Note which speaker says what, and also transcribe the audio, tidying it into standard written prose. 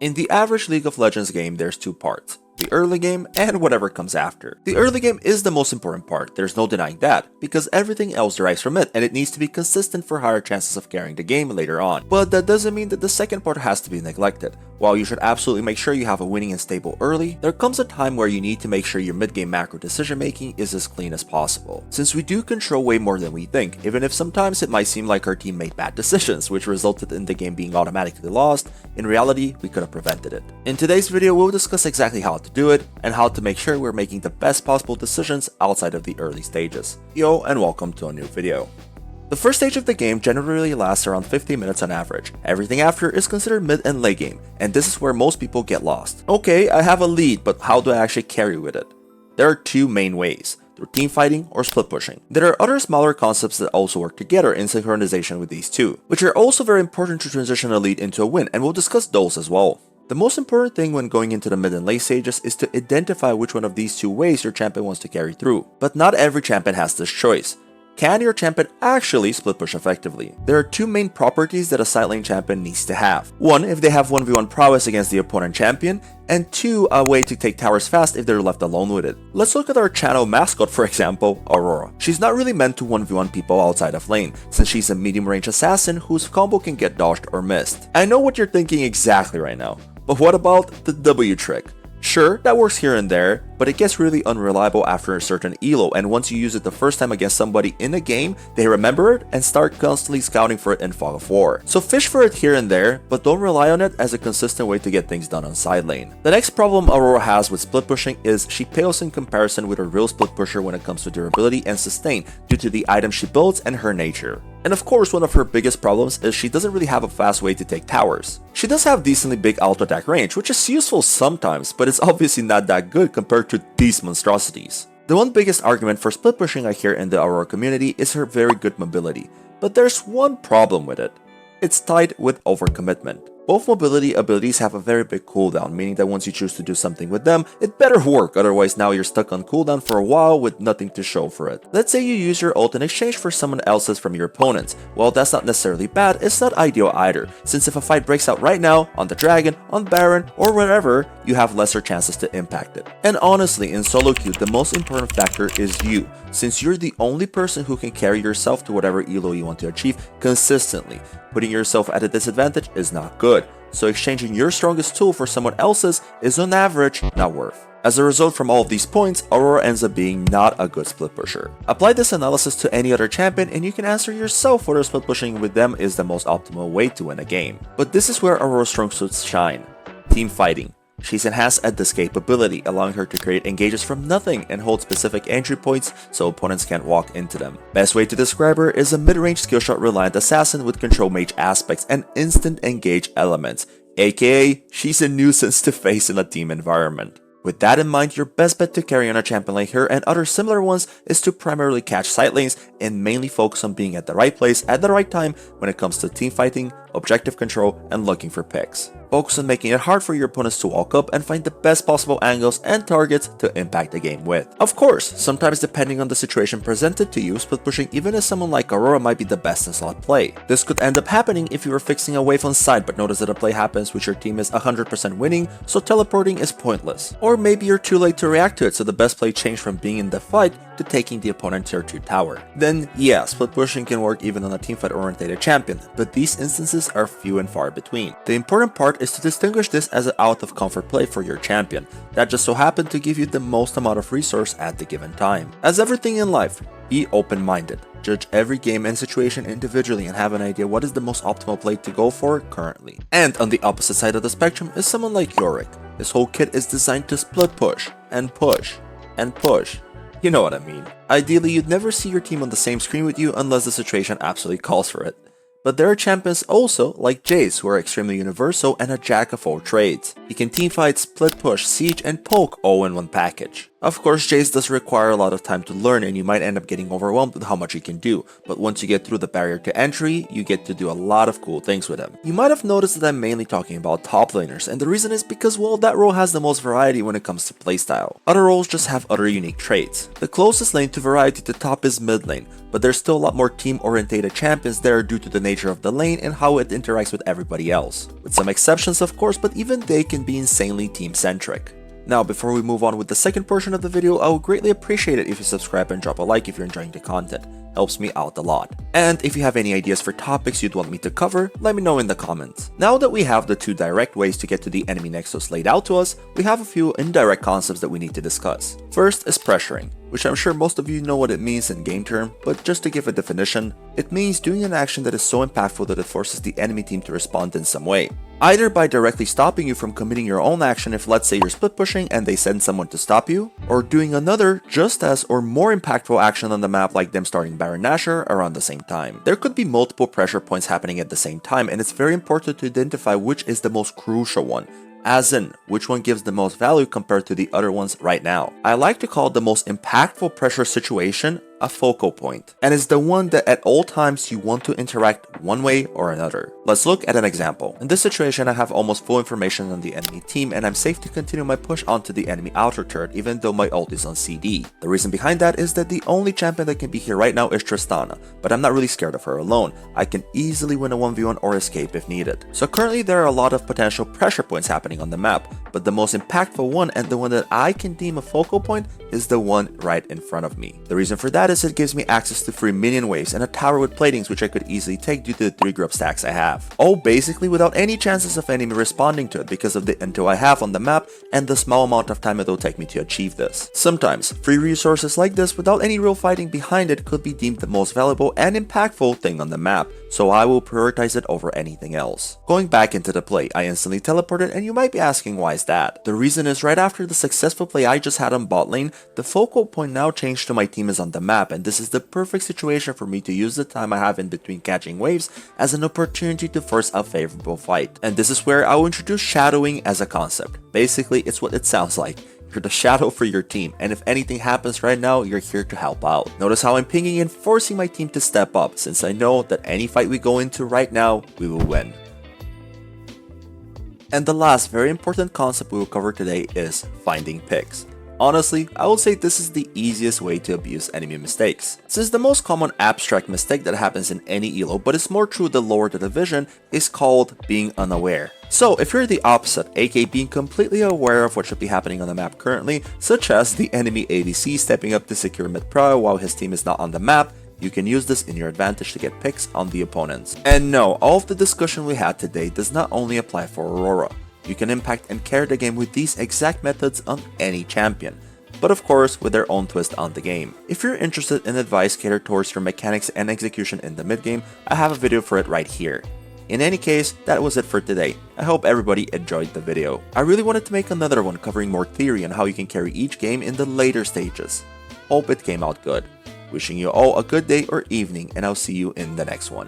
Speaker 1: In the average League of Legends game, there's two parts. The early game and whatever comes after. The early game is the most important part, there's no denying that, because everything else derives from it and it needs to be consistent for higher chances of carrying the game later on. But that doesn't mean that the second part has to be neglected. While you should absolutely make sure you have a winning and stable early, there comes a time where you need to make sure your mid-game macro decision making is as clean as possible. Since we do control way more than we think, even if sometimes it might seem like our team made bad decisions which resulted in the game being automatically lost, in reality we could have prevented it. In today's video we'll discuss exactly how to do it and how to make sure we're making the best possible decisions outside of the early stages. Yo, and welcome to a new video. The first stage of the game generally lasts around 50 minutes on average. Everything after is considered mid and late game, and this is where most people get lost. Okay, I have a lead, but how do I actually carry with it? There are two main ways, through teamfighting or split pushing. There are other smaller concepts that also work together in synchronization with these two, which are also very important to transition a lead into a win, and we'll discuss those as well. The most important thing when going into the mid and late stages is to identify which one of these two ways your champion wants to carry through. But not every champion has this choice. Can your champion actually split push effectively? There are two main properties that a side lane champion needs to have. One, if they have 1v1 prowess against the opponent champion, and two, a way to take towers fast if they're left alone with it. Let's look at our channel mascot, for example, Aurora. She's not really meant to 1v1 people outside of lane, since she's a medium range assassin whose combo can get dodged or missed. I know what you're thinking exactly right now, but what about the W trick? Sure, that works here and there, but it gets really unreliable after a certain elo, and once you use it the first time against somebody in a game, they remember it and start constantly scouting for it in Fog of War. So fish for it here and there, but don't rely on it as a consistent way to get things done on side lane. The next problem Aurora has with split pushing is she pales in comparison with a real split pusher when it comes to durability and sustain due to the items she builds and her nature. And of course, one of her biggest problems is she doesn't really have a fast way to take towers. She does have decently big auto attack range, which is useful sometimes, but it's obviously not that good compared to these monstrosities. The one biggest argument for split pushing I hear in the Aurora community is her very good mobility, but there's one problem with it. It's tied with overcommitment. Both mobility abilities have a very big cooldown, meaning that once you choose to do something with them, it better work, otherwise now you're stuck on cooldown for a while with nothing to show for it. Let's say you use your ult in exchange for someone else's from your opponents. While that's not necessarily bad, it's not ideal either, since if a fight breaks out right now, on the Dragon, on Baron, or wherever, you have lesser chances to impact it. And honestly, in solo queue, the most important factor is you, since you're the only person who can carry yourself to whatever elo you want to achieve consistently. Putting yourself at a disadvantage is not good, so exchanging your strongest tool for someone else's is on average not worth. As a result from all of these points, Aurora ends up being not a good split pusher. Apply this analysis to any other champion and you can answer yourself whether split pushing with them is the most optimal way to win a game. But this is where Aurora's strong suits shine. Team fighting. She's enhanced at this capability, allowing her to create engages from nothing and hold specific entry points so opponents can't walk into them. Best way to describe her is a mid-range skillshot reliant assassin with control mage aspects and instant engage elements, aka she's a nuisance to face in a team environment. With that in mind, your best bet to carry on a champion like her and other similar ones is to primarily catch side lanes and mainly focus on being at the right place at the right time when it comes to team fighting, objective control, and looking for picks. Focus on making it hard for your opponents to walk up and find the best possible angles and targets to impact the game with. Of course, sometimes depending on the situation presented to you, split pushing even as someone like Aurora might be the best in slot play. This could end up happening if you are fixing a wave on side but notice that a play happens which your team is 100% winning, so teleporting is pointless. Or maybe you're too late to react to it, so the best play changed from being in the fight to taking the opponent tier 2 tower. Then yeah, split pushing can work even on a teamfight oriented champion, but these instances are few and far between. The important part is to distinguish this as an out of comfort play for your champion that just so happened to give you the most amount of resource at the given time. As everything in life, be open-minded. Judge every game and situation individually and have an idea what is the most optimal play to go for currently. And on the opposite side of the spectrum is someone like Yorick. This whole kit is designed to split push and push and push. You know what I mean. Ideally, you'd never see your team on the same screen with you unless the situation absolutely calls for it. But there are champions also, like Jace, who are extremely universal and a jack of all trades. You can teamfight, split push, siege, and poke all in one package. Of course, Jace does require a lot of time to learn and you might end up getting overwhelmed with how much he can do, but once you get through the barrier to entry, you get to do a lot of cool things with him. You might have noticed that I'm mainly talking about top laners, and the reason is because, well, that role has the most variety when it comes to playstyle. Other roles just have other unique traits. The closest lane to variety to top is mid lane, but there's still a lot more team-orientated champions there due to the nature of the lane and how it interacts with everybody else. With some exceptions of course, but even they can be insanely team-centric. Now, before we move on with the second portion of the video, I would greatly appreciate it if you subscribe and drop a like if you're enjoying the content. Helps me out a lot. And if you have any ideas for topics you'd want me to cover, let me know in the comments. Now that we have the two direct ways to get to the enemy nexus laid out to us, we have a few indirect concepts that we need to discuss. First is pressuring, which I'm sure most of you know what it means in game term, but just to give a definition, it means doing an action that is so impactful that it forces the enemy team to respond in some way. Either by directly stopping you from committing your own action if, let's say, you're split pushing and they send someone to stop you, or doing another just as or more impactful action on the map like them starting Baron Nashor around the same time. There could be multiple pressure points happening at the same time, and it's very important to identify which is the most crucial one. As in, which one gives the most value compared to the other ones right now. I like to call the most impactful pressure situation a focal point, and it's the one that at all times you want to interact one way or another. Let's look at an example. In this situation, I have almost full information on the enemy team and I'm safe to continue my push onto the enemy outer turret even though my ult is on CD. The reason behind that is that the only champion that can be here right now is Tristana, but I'm not really scared of her alone. I can easily win a 1v1 or escape if needed. So currently there are a lot of potential pressure points happening on the map, but the most impactful one and the one that I can deem a focal point is the one right in front of me. The reason for that is it gives me access to free minion waves and a tower with platings which I could easily take due to the 3 grub stacks I have. All basically without any chances of enemy responding to it because of the intel I have on the map and the small amount of time it will take me to achieve this. Sometimes, free resources like this without any real fighting behind it could be deemed the most valuable and impactful thing on the map, so I will prioritize it over anything else. Going back into the play, I instantly teleported and you might be asking why is that? The reason is right after the successful play I just had on bot lane, the focal point now changed to my team is on the map, and this is the perfect situation for me to use the time I have in between catching waves as an opportunity to force a favorable fight. And this is where I will introduce shadowing as a concept. Basically, it's what it sounds like. You're the shadow for your team, and if anything happens right now, you're here to help out. Notice how I'm pinging and forcing my team to step up, since I know that any fight we go into right now, we will win. And the last very important concept we will cover today is finding picks. Honestly, I would say this is the easiest way to abuse enemy mistakes. Since the most common abstract mistake that happens in any elo, but is more true the lower the division, is called being unaware. So if you're the opposite, aka being completely aware of what should be happening on the map currently, such as the enemy ADC stepping up to secure mid prio while his team is not on the map, you can use this in your advantage to get picks on the opponents. And no, all of the discussion we had today does not only apply for Aurora. You can impact and carry the game with these exact methods on any champion, but of course with their own twist on the game. If you're interested in advice catered towards your mechanics and execution in the mid game, I have a video for it right here. In any case, that was it for today. I hope everybody enjoyed the video. I really wanted to make another one covering more theory on how you can carry each game in the later stages. Hope it came out good. Wishing you all a good day or evening, and I'll see you in the next one.